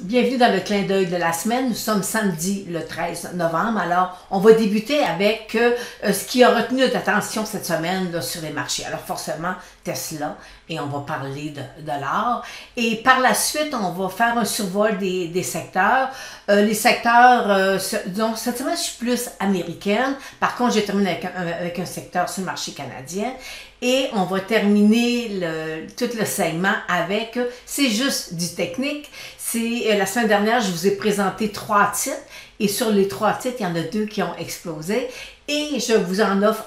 Bienvenue dans le clin d'œil de la semaine. Nous sommes samedi le 13 novembre. Alors, on va débuter avec ce qui a retenu notre attention cette semaine là, sur les marchés. Alors, forcément, Tesla, et on va parler de l'or. Et par la suite, on va faire un survol des secteurs. Les secteurs, donc cette semaine, je suis plus américaine. Par contre, je termine avec un secteur sur le marché canadien. Et on va terminer tout le segment avec, c'est juste du technique. La semaine dernière, je vous ai présenté 3 titres. Et sur les 3 titres, il y en a 2 qui ont explosé. Et je vous en offre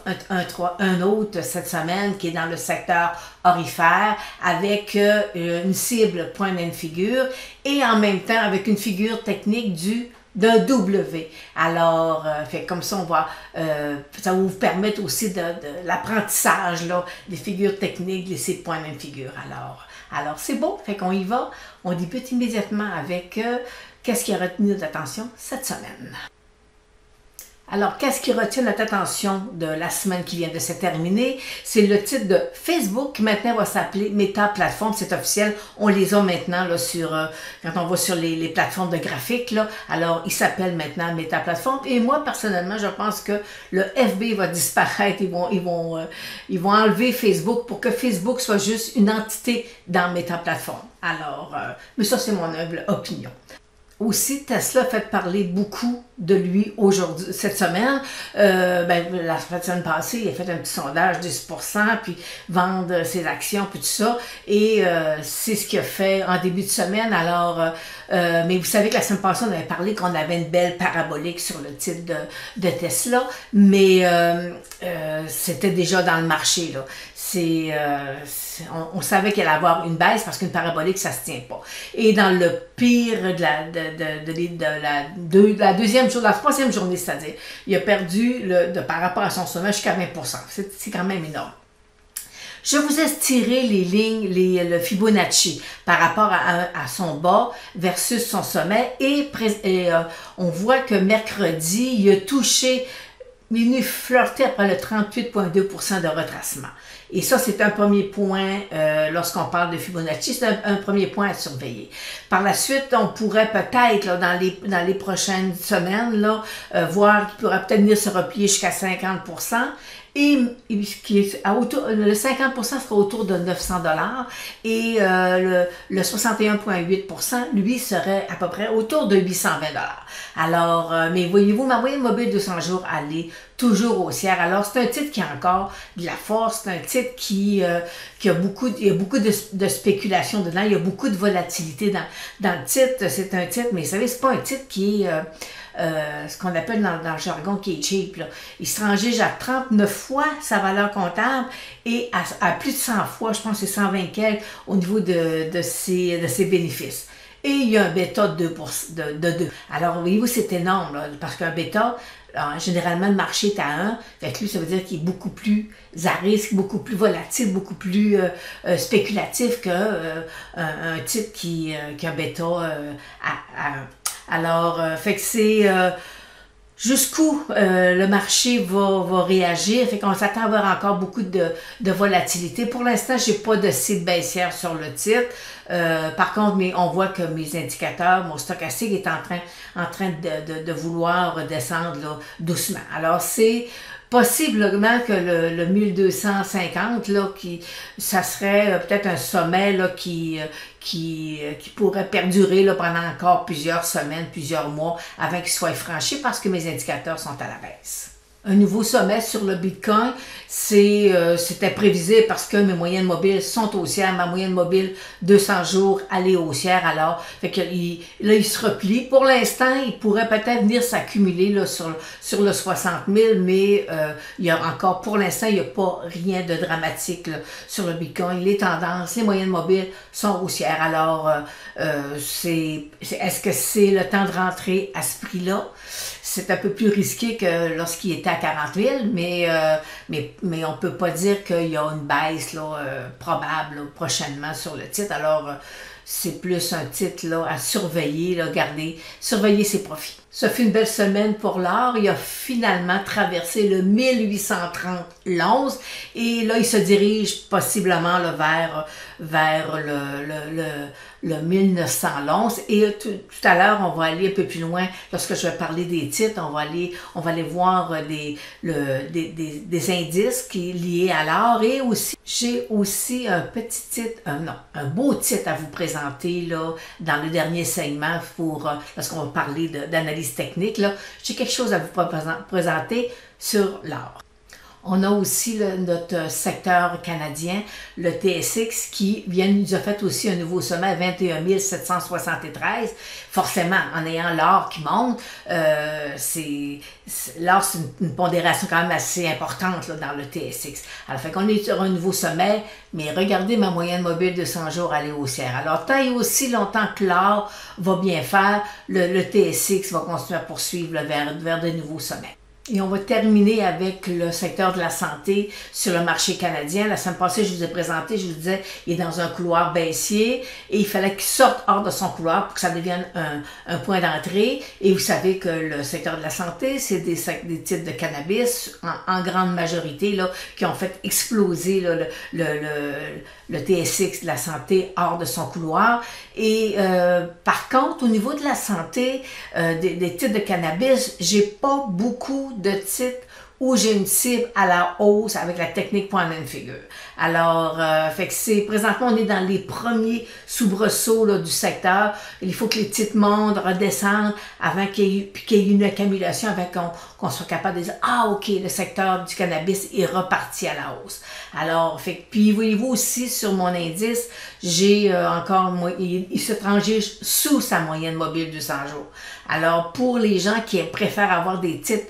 un autre cette semaine qui est dans le secteur aurifère avec une cible point d'une figure et en même temps avec une figure technique d'un W. Alors, comme ça, ça va vous permettre aussi de l'apprentissage des figures techniques, ces points d'une figure. Alors c'est beau, fait qu'on y va. On débute immédiatement avec qu'est-ce qui a retenu notre attention cette semaine. Alors, qu'est-ce qui retient notre attention de la semaine qui vient de se terminer? C'est le titre de Facebook qui maintenant va s'appeler Meta Platform, c'est officiel. On les a maintenant là, quand on va sur les plateformes de graphiques. Là, alors, il s'appelle maintenant Meta Platform. Et moi, personnellement, je pense que le FB va disparaître. Ils vont enlever Facebook pour que Facebook soit juste une entité dans Meta Platform. Alors, mais ça, c'est mon humble opinion. Aussi, Tesla a fait parler beaucoup de lui aujourd'hui, cette semaine. La semaine passée, il a fait un petit sondage, 10%, puis vendre ses actions, puis tout ça. Et c'est ce qu'il a fait en début de semaine. Alors, mais vous savez que la semaine passée, on avait parlé qu'on avait une belle parabolique sur le titre de Tesla, mais c'était déjà dans le marché, là. On savait qu'il allait avoir une baisse parce qu'une parabolique, ça se tient pas. Et dans le pire de la troisième journée, c'est-à-dire, il a perdu par rapport à son sommet jusqu'à 20%. C'est quand même énorme. Je vous ai tiré les lignes, le Fibonacci par rapport à son bas versus son sommet et on voit que mercredi, il a touché, il est flirté après le 38,2% de retracement. Et ça, c'est un premier point lorsqu'on parle de Fibonacci, c'est un premier point à surveiller. Par la suite, on pourrait peut-être, là, dans les prochaines semaines, là, voir qu'il pourrait peut-être venir se replier jusqu'à 50%. Et le 50% sera autour de 900 $ et le 61,8%, lui, serait à peu près autour de 820 $. Alors, mais voyez-vous, ma moyenne mobile 200 jours, elle est toujours haussière. Alors, c'est un titre qui a encore de la force, c'est un titre il y a beaucoup de spéculation dedans, il y a beaucoup de volatilité dans le titre. C'est un titre, mais vous savez, c'est pas un titre qui est... ce qu'on appelle dans le jargon qui est cheap. Là. Il se transige à 39 fois sa valeur comptable et à plus de 100 fois, je pense que c'est 120 quelques au niveau de ses bénéfices. Et il y a un bêta de 2. Alors, voyez-vous, c'est énorme, là, parce qu'un bêta, généralement, le marché est à 1. Fait que lui, ça veut dire qu'il est beaucoup plus à risque, beaucoup plus volatile, beaucoup plus spéculatif qu'un titre qui a un bêta à 1. Alors, fait que c'est jusqu'où le marché va réagir. Fait qu'on s'attend à avoir encore beaucoup de volatilité. Pour l'instant, j'ai pas de cible baissière sur le titre. Par contre, on voit que mes indicateurs, mon stochastique est en train de vouloir descendre là, doucement. Alors, c'est possiblement que le 1250, là, ça serait peut-être un sommet là, qui pourrait perdurer là, pendant encore plusieurs semaines, plusieurs mois, avant qu'il soit franchi parce que mes indicateurs sont à la baisse. Un nouveau sommet sur le Bitcoin, c'était prévisible parce que mes moyennes mobiles sont haussières. Ma moyenne mobile 200 jours, elle est haussière. Alors, fait que, il se replie. Pour l'instant, il pourrait peut-être venir s'accumuler là, sur le 60 000, mais il y a encore, pour l'instant, il n'y a pas rien de dramatique là, sur le Bitcoin. Les tendances, les moyennes mobiles sont haussières. Alors, est-ce que c'est le temps de rentrer à ce prix-là? C'est un peu plus risqué que lorsqu'il était à 40 000, mais on ne peut pas dire qu'il y a une baisse là, probable là, prochainement sur le titre. Alors, c'est plus un titre là, à surveiller, là, surveiller ses profits. Ça fait une belle semaine pour l'or. Il a finalement traversé le 1830 l'once et là, il se dirige possiblement là, vers le 1911. Et tout à l'heure, on va aller un peu plus loin. Lorsque je vais parler des titres, on va aller voir des indices qui liés à l'or. Et aussi, j'ai aussi un petit titre, un beau titre à vous présenter là, dans le dernier segment lorsqu'on va parler d'analyse technique. J'ai quelque chose à vous présenter sur l'or. On a aussi notre secteur canadien, le TSX, qui nous a fait aussi un nouveau sommet à 21 773. Forcément, en ayant l'or qui monte, l'or, c'est une pondération quand même assez importante là, dans le TSX. Alors, fait qu'on est sur un nouveau sommet, mais regardez ma moyenne mobile de 100 jours aller haussière. Alors, tant et aussi longtemps que l'or va bien faire, le TSX va continuer à poursuivre là, vers de nouveaux sommets. Et on va terminer avec le secteur de la santé sur le marché canadien. La semaine passée, je vous ai présenté, je vous disais, il est dans un couloir baissier et il fallait qu'il sorte hors de son couloir pour que ça devienne un point d'entrée. Et vous savez que le secteur de la santé, c'est des titres de cannabis en grande majorité là, qui ont fait exploser là, le TSX de la santé hors de son couloir. Et par contre, au niveau de la santé, des titres de cannabis, j'ai pas beaucoup de titres où j'ai une cible à la hausse avec la technique point and figure. Alors, fait que présentement, on est dans les premiers soubresauts là, du secteur. Il faut que les titres montent, redescendent avant qu'il y ait une accumulation, avant qu'on soit capable de dire « Ah, OK, le secteur du cannabis est reparti à la hausse. » Alors, puis voyez-vous aussi sur mon indice, j'ai il se transige sous sa moyenne mobile du 100 jours. Alors, pour les gens qui préfèrent avoir des titres,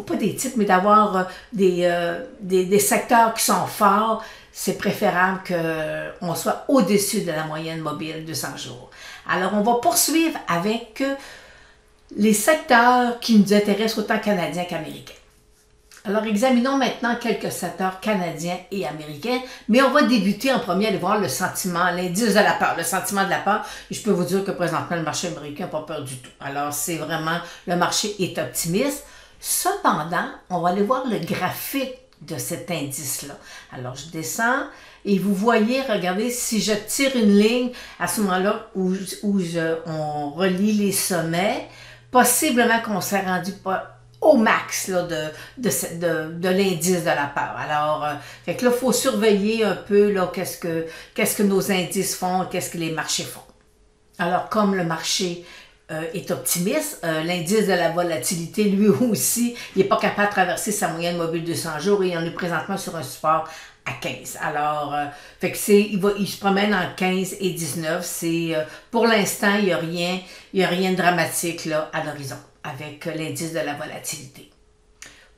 pas des titres, mais d'avoir des secteurs qui sont forts, c'est préférable qu'on soit au-dessus de la moyenne mobile de 100 jours. Alors, on va poursuivre avec les secteurs qui nous intéressent autant canadiens qu'américains. Alors, examinons maintenant quelques secteurs canadiens et américains, mais on va débuter en premier, aller voir le sentiment, l'indice de la peur, le sentiment de la peur. Et je peux vous dire que présentement, le marché américain n'a pas peur du tout. Alors, c'est vraiment, le marché est optimiste. Cependant, on va aller voir le graphique de cet indice-là. Alors, je descends et vous voyez, regardez, si je tire une ligne à ce moment-là où on relie les sommets, possiblement qu'on s'est rendu pas au max là, de l'indice de la peur. Alors, fait que là, il faut surveiller un peu là, qu'est-ce que nos indices font, qu'est-ce que les marchés font. Alors, comme le marché est optimiste, l'indice de la volatilité, lui aussi, il n'est pas capable de traverser sa moyenne mobile de 100 jours et on est présentement sur un support à 15. Alors, fait que il se promène en 15 et 19. Pour l'instant, il n'y a rien de dramatique là, à l'horizon avec l'indice de la volatilité.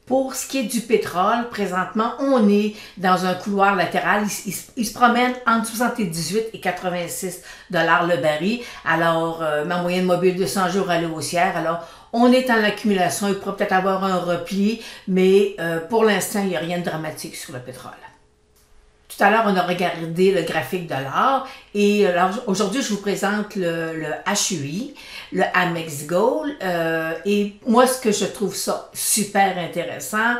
Pour ce qui est du pétrole, présentement, on est dans un couloir latéral. Il se promène entre 78 et 86 $ le baril. Alors, ma moyenne mobile de 100 jours à la haussière. Alors, on est en accumulation. Il pourrait peut-être avoir un repli, mais pour l'instant, il n'y a rien de dramatique sur le pétrole. Tout à l'heure, on a regardé le graphique de l'or et aujourd'hui, je vous présente le HUI, le Amex Gold. Et moi, ce que je trouve ça super intéressant,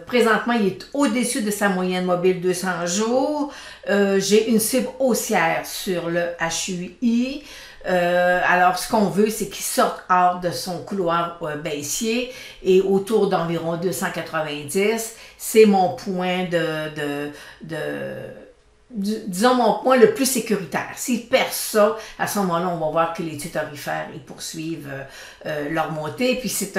présentement, il est au-dessus de sa moyenne mobile 200 jours. J'ai une cible haussière sur le HUI. Alors, ce qu'on veut, c'est qu'il sorte hors de son couloir baissier et autour d'environ 290. C'est mon point disons mon point le plus sécuritaire. S'il perd ça, à ce moment-là, on va voir que les titres aurifères, ils poursuivent leur montée. Puis c'est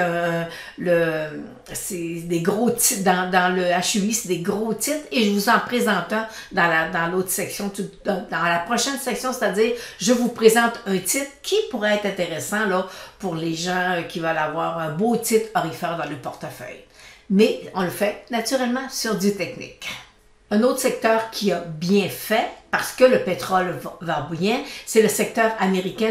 des gros titres, dans le HUI, c'est des gros titres. Et je vous en présente un dans l'autre section, dans la prochaine section, c'est-à-dire, je vous présente un titre qui pourrait être intéressant là, pour les gens qui veulent avoir un beau titre aurifère dans le portefeuille. Mais on le fait naturellement sur du technique. Un autre secteur qui a bien fait, parce que le pétrole va bien, c'est le secteur américain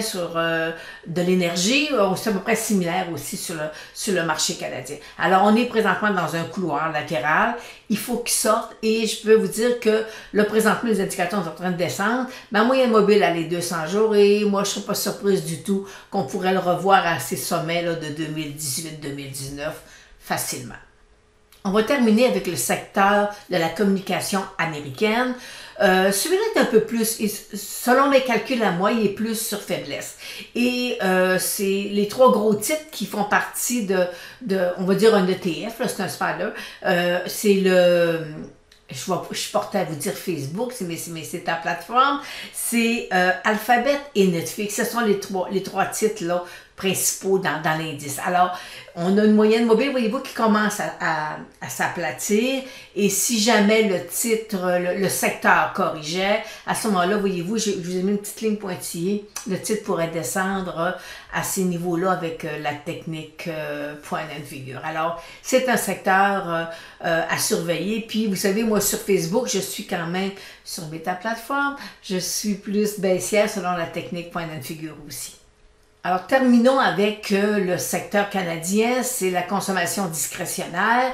de l'énergie. C'est à peu près similaire aussi sur le marché canadien. Alors, on est présentement dans un couloir latéral. Il faut qu'il sorte et je peux vous dire que là, présentement, les indicateurs sont en train de descendre. Ma moyenne mobile, elle est 200 jours et moi, je ne serais pas surprise du tout qu'on pourrait le revoir à ces sommets là, de 2018-2019 facilement. On va terminer avec le secteur de la communication américaine. Celui-là est un peu plus, selon mes calculs à moi, il est plus sur faiblesse. Et c'est les 3 gros titres qui font partie on va dire un ETF, c'est un spoiler. C'est je suis portée à vous dire Facebook, mais c'est ta plateforme. C'est Alphabet et Netflix. Ce sont les trois titres là, principaux dans l'indice. Alors, on a une moyenne mobile, voyez-vous, qui commence à s'aplatir. Et si jamais le titre, le secteur corrigeait, à ce moment-là, voyez-vous, je vous ai mis une petite ligne pointillée. Le titre pourrait descendre à ces niveaux-là avec la technique point and figure. Alors, c'est un secteur à surveiller. Puis, vous savez, moi, sur Facebook, je suis quand même sur Meta Plateforme. Je suis plus baissière selon la technique point and figure aussi. Alors, terminons avec le secteur canadien, c'est la consommation discrétionnaire.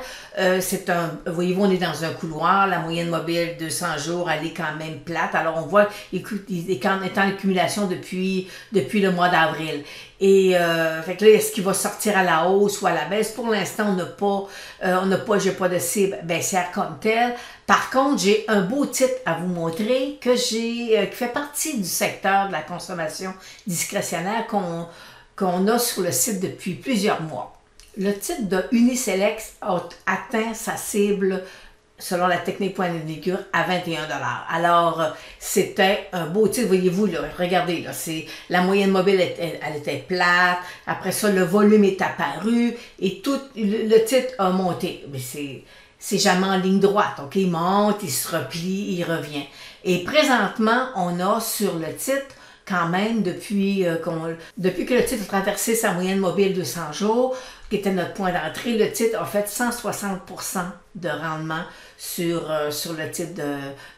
Voyez-vous, on est dans un couloir, la moyenne mobile 200 jours, elle est quand même plate. Alors, on voit, écoute, il est en accumulation depuis le mois d'avril. Et fait que là, est-ce qu'il va sortir à la hausse ou à la baisse? Pour l'instant, j'ai pas de cible baissière comme telle. Par contre, j'ai un beau titre à vous montrer qui fait partie du secteur de la consommation discrétionnaire qu'on a sur le site depuis plusieurs mois. Le titre de Uniselect a atteint sa cible selon la technique point de figure à 21 $. Alors, c'était un beau titre, voyez-vous, là, regardez, là, la moyenne mobile, elle était plate, après ça, le volume est apparu, et tout, le titre a monté. Mais c'est jamais en ligne droite, ok? Il monte, il se replie, il revient. Et présentement, on a sur le titre, quand même, depuis que le titre a traversé sa moyenne mobile 200 jours, qui était notre point d'entrée, le titre a fait 160% de rendement sur le titre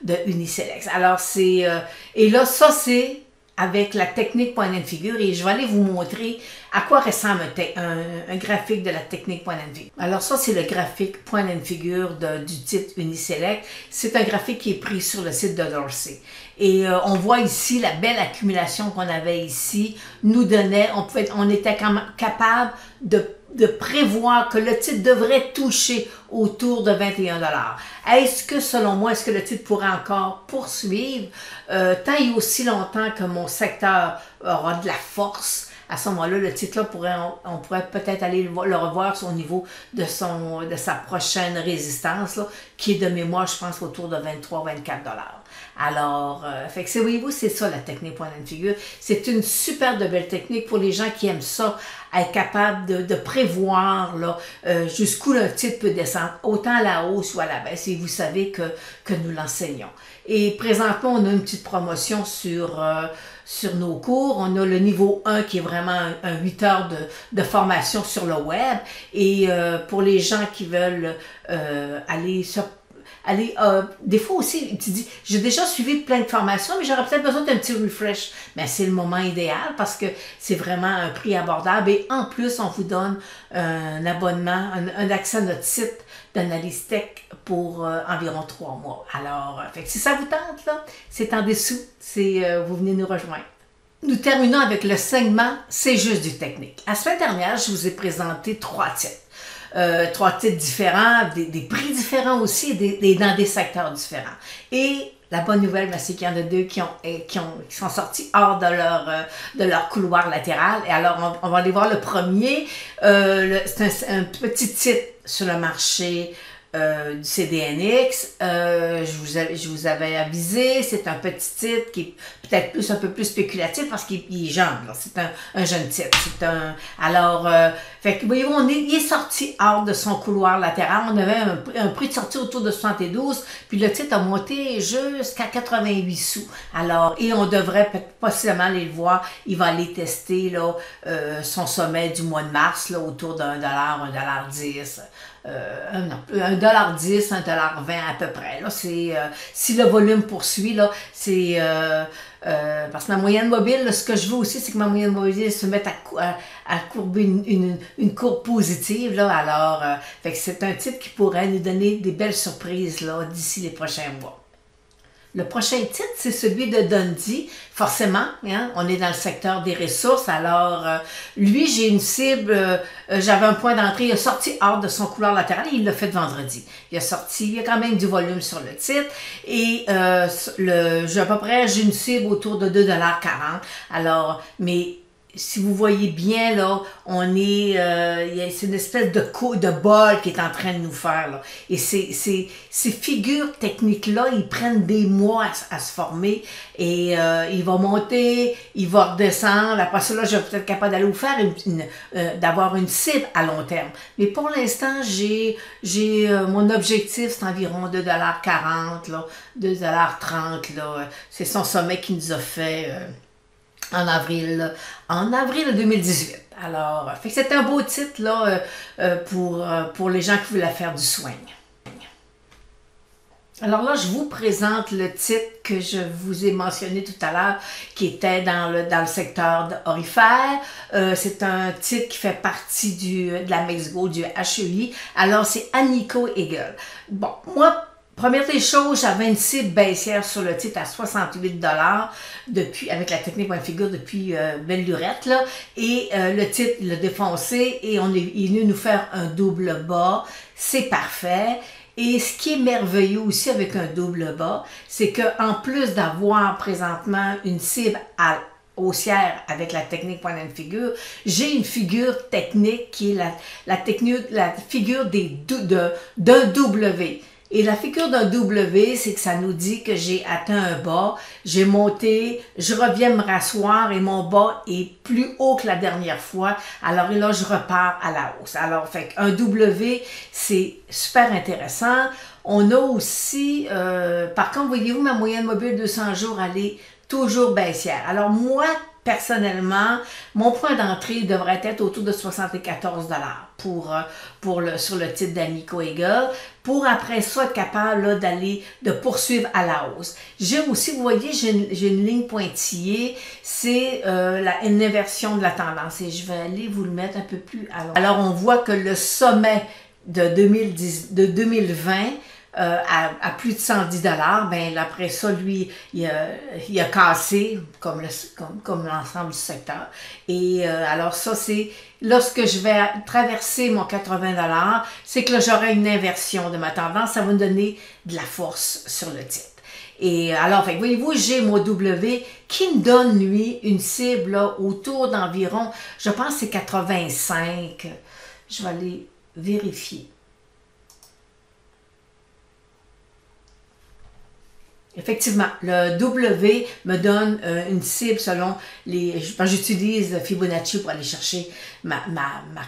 de Uniselect. Alors, et là, ça, c'est avec la technique point and figure, et je vais aller vous montrer à quoi ressemble un graphique de la technique point and figure. Alors ça, c'est le graphique point and figure du titre Uniselect. C'est un graphique qui est pris sur le site de Dorsey. Et on voit ici la belle accumulation qu'on avait ici, nous donnait, on était quand même capable de prévoir que le titre devrait toucher autour de 21 $. Est-ce que, selon moi, est-ce que le titre pourrait encore poursuivre tant et aussi longtemps que mon secteur aura de la force? À ce moment-là, le titre-là, on pourrait peut-être aller le revoir au niveau de sa prochaine résistance, là, qui est de mémoire, je pense, autour de 23-24 $. Alors, fait que voyez-vous, c'est ça la technique point and figure. C'est une super de belle technique pour les gens qui aiment ça, être capable de prévoir là, jusqu'où le titre peut descendre, autant à la hausse ou à la baisse. Et vous savez que nous l'enseignons. Et présentement, on a une petite promotion sur nos cours. On a le niveau 1 qui est vraiment un 8 heures de formation sur le web. Et pour les gens qui veulent des fois aussi, tu dis, j'ai déjà suivi plein de formations, mais j'aurais peut-être besoin d'un petit refresh. Mais c'est le moment idéal parce que c'est vraiment un prix abordable et en plus, on vous donne un abonnement, un accès à notre site d'analyse tech pour environ 3 mois. Alors, fait que si ça vous tente, là, c'est en dessous, vous venez nous rejoindre. Nous terminons avec le segment « C'est juste du technique ». La semaine dernière, je vous ai présenté 3 titres. 3 titres différents, des prix différents aussi, dans des secteurs différents. Et la bonne nouvelle, c'est qu'il y en a 2 qui sont sortis hors de leur couloir latéral. Et alors, on va aller voir le premier. C'est un petit titre sur le marché du CDNX. Je vous avais avisé, c'est un petit titre qui est peut-être un peu plus spéculatif parce qu'il est jeune. C'est un jeune titre. Alors, fait que voyez-vous, il est sorti hors de son couloir latéral. On avait un prix de sortie autour de 72, puis le titre a monté jusqu'à 88 sous. Alors, et on devrait possiblement aller le voir. Il va aller tester là, son sommet du mois de mars là, autour d'$1, $1.10. $1.10, $1.20 à peu près. Là, si le volume poursuit, là, c'est parce que ma moyenne mobile, là, ce que je veux aussi, c'est que ma moyenne mobile se mette à courber une courbe positive. Là, alors, fait que c'est un titre qui pourrait nous donner des belles surprises là, d'ici les prochains mois. Le prochain titre, c'est celui de Dundee. Forcément, hein, on est dans le secteur des ressources. Alors, lui, j'ai une cible, j'avais un point d'entrée. Il a sorti hors de son couloir latéral et il l'a fait vendredi. Il y a quand même du volume sur le titre. Et j'ai à peu près, j'ai une cible autour de 2,40 $. Alors, mais si vous voyez bien, là, c'est une espèce de bol qui est en train de nous faire, là. Et ces figures techniques-là, ils prennent des mois à se former. Et il va monter, il va redescendre. Après ça, là, je vais peut être capable d'aller vous faire d'avoir une cible à long terme. Mais pour l'instant, mon objectif, c'est environ 2,40 $, là, 2,30 $, là. C'est son sommet qu'il nous a fait en avril 2018. Alors, c'est un beau titre là, pour les gens qui veulent faire du swing. Alors là, je vous présente le titre que je vous ai mentionné tout à l'heure, qui était dans le secteur orifère. C'est un titre qui fait partie de la Mexgo, du HEI. Alors, c'est Agnico Eagle. Bon, moi, première des choses, j'avais une cible baissière sur le titre à 68 $ avec la technique point de figure depuis belle lurette, là. Et le titre, il l'a défoncé et il est venu nous faire un double bas. C'est parfait. Et ce qui est merveilleux aussi avec un double bas, c'est qu'en plus d'avoir présentement une cible haussière avec la technique point and figure, j'ai une figure technique qui est la figure d'un W. Et la figure d'un W, c'est que ça nous dit que j'ai atteint un bas, j'ai monté, je reviens me rasseoir et mon bas est plus haut que la dernière fois. Alors là, je repars à la hausse. Alors, un W, c'est super intéressant. On a aussi, par contre, voyez-vous, ma moyenne mobile 200 jours, elle est toujours baissière. Alors moi, personnellement, mon point d'entrée devrait être autour de 74 $ sur le titre d'Agnico Eagle, pour après ça être capable là, de poursuivre à la hausse. J'ai aussi, vous voyez, j'ai une ligne pointillée, c'est une inversion de la tendance et je vais aller vous le mettre un peu plus à long. Alors on voit que le sommet de 2020 à plus de 110 $, ben après ça, lui, il a cassé comme l'ensemble du secteur. Et alors ça, c'est lorsque je vais traverser mon 80 $, c'est que là, j'aurai une inversion de ma tendance. Ça va me donner de la force sur le titre. Et alors, voyez-vous, j'ai mon W qui me donne, lui, une cible là, autour d'environ, je pense que c'est 85. Je vais aller vérifier. Effectivement, le W me donne une cible selon j'utilise Fibonacci pour aller chercher ma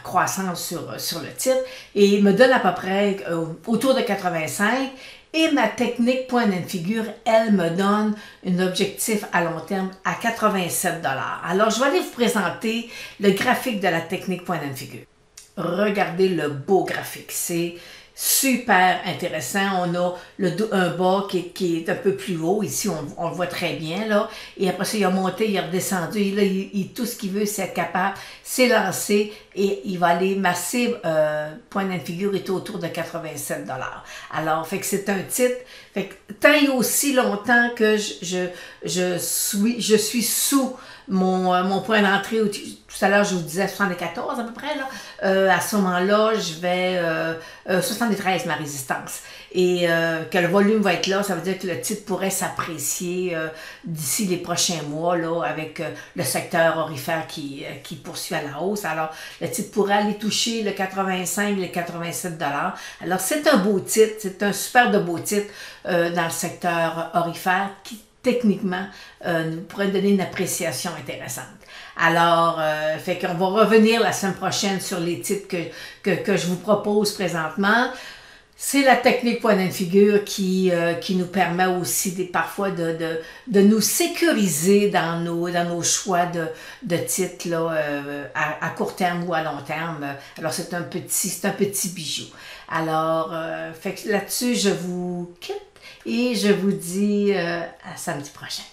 croissance sur le titre et il me donne à peu près autour de 85 et ma technique point and figure, elle me donne un objectif à long terme à 87 $. Alors, je vais aller vous présenter le graphique de la technique point and figure. Regardez le beau graphique, c'est super intéressant. On a un bas qui est un peu plus haut. Ici, on le voit très bien, là. Et après ça, il a monté, il a redescendu. Et là, tout ce qu'il veut, c'est être capable, c'est lancer. Et il va aller, ma cible, point and figure, est autour de 87 $. Alors, c'est un titre. Tant et aussi longtemps que je suis sous mon point d'entrée, tout à l'heure je vous disais 74 à peu près, là. À ce moment-là, je vais 73 ma résistance. Et que le volume va être là, ça veut dire que le titre pourrait s'apprécier d'ici les prochains mois, là, avec le secteur orifère qui poursuit à la hausse. Alors, le titre pourrait aller toucher le 85, les 87 $. Alors, c'est un beau titre, c'est un super de beau titre dans le secteur orifère qui, techniquement, nous pourrait donner une appréciation intéressante. Alors, qu'on va revenir la semaine prochaine sur les titres que je vous propose présentement. C'est la technique point and figure qui nous permet aussi parfois de nous sécuriser dans nos choix de titres là, à court terme ou à long terme. Alors, c'est un petit bijou. Alors, là-dessus, je vous quitte et je vous dis à samedi prochain.